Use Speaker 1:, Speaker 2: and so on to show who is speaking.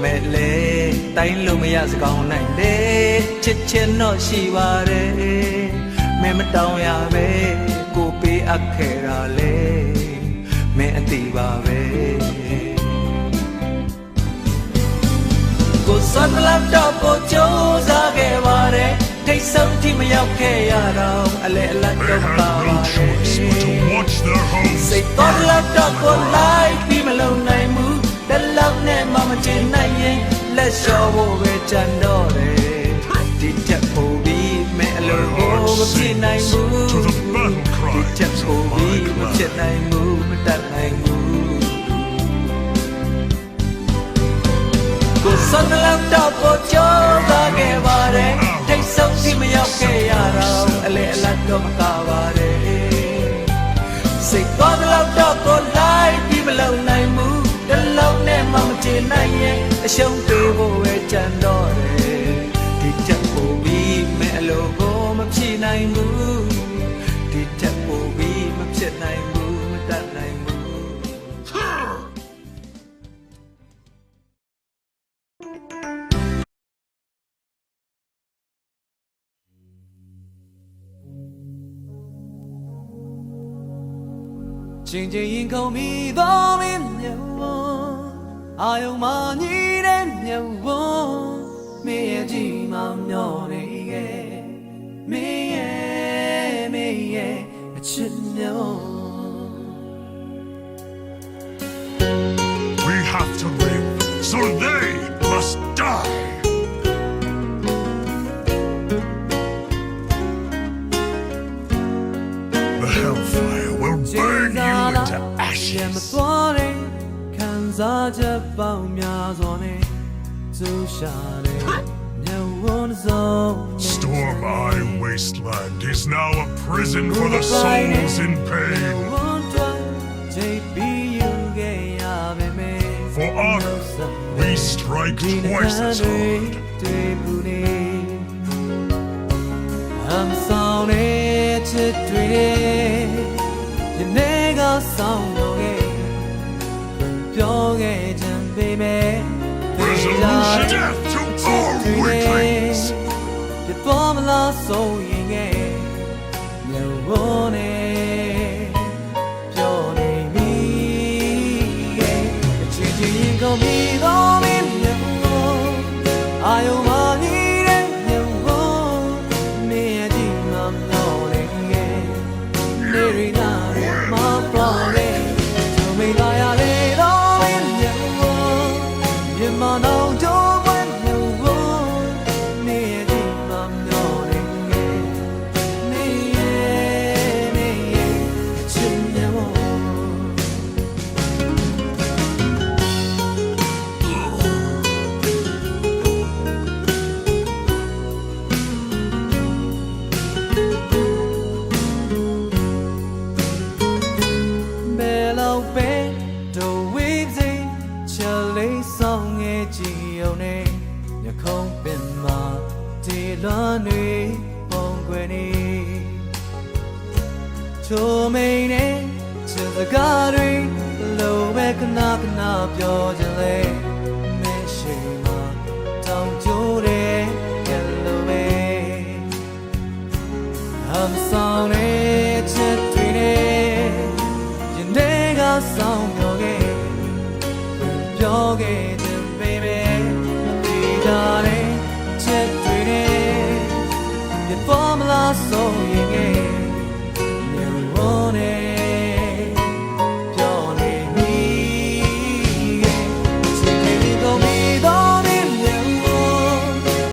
Speaker 1: မဲ့လေတိုင်းလို့မရစကောင်းနိုင်လေချစ်ချင်တော့ရှိပါတယ်မင်းမတောင်းရပဲကိုပေးအပ်ခဲ့တာလေမင်းအတိပါပဲကိုစွမ်းလက်တော့ကိုကြိုးစားခဲ့ပါတယ်ထိတ်ဆုံးထိမရောက်ခဲ့ရတော့အလဲအလတ်တော့ပါပါတယ်စိတ်တော်လက်တော့ကိုလိုက်ပြီးမလုံနိုင်ဘူးတလောက်နဲ့မှမချင်နိုင်ရင်လက်လျှော့ဖို့ပဲကြံတော့တယ်ဒီချက်ပို့ပြီးမဲ့အလိုကိုမဖြစ်နိုင်ဘူးဒီချက်ပို့ပြီးမဖြစ်နိုင်ဘူးမတတ်နိုင်ဘူးကိုစွမ်းလက်တော့ကိုကြိုးစားခဲ့ပါတယ်ထိတ်ဆုံးထိမရောက်ခဲ့ရတော့အလဲအလတ်တော့မကားပါတယ်စိတ်တော်တော့ကိုလိုက်ပြီးမလုံနိုင်ဘူးတလုံးနဲ့မှမချင်နိုင်ရင်အရှုံးပေးဖို့ပဲကြံတော့တယ်ဒီချက်ပို့ပြီးမဲ့အလိုကိုမဖြစ်နိုင်ဘူးဒီချက်ပို့ပြီးမဖြစ်နိုင်ဘူးမတတ်နိုင်ဘူး
Speaker 2: ချင်းချင်းရင်ခုန်မိသောမင်းမြတ်ဝအာယုံမညီတဲ့မြတ်ဝမင်းရဲ့ကြည်မမျောနေရဲ့မင်းရဲ့အချစ်မြတ်
Speaker 3: We have to live, so they must die. The hellfire will burn you into ashes. Storm Eye Wasteland is now a prison for the souls in pain. For honor, we strike twice as hard.
Speaker 2: I'm sorry to dream. You never saw no baby.
Speaker 3: Resolution death to all weaklings.
Speaker 2: You bomb lost so young. You want it. You're me. Changing go me, don't mean you. I owe money. To me, to the garden, low back knock your delay. Meshima, don't do it, yellow way. I'm sorry to treat it. You never saw your game, baby.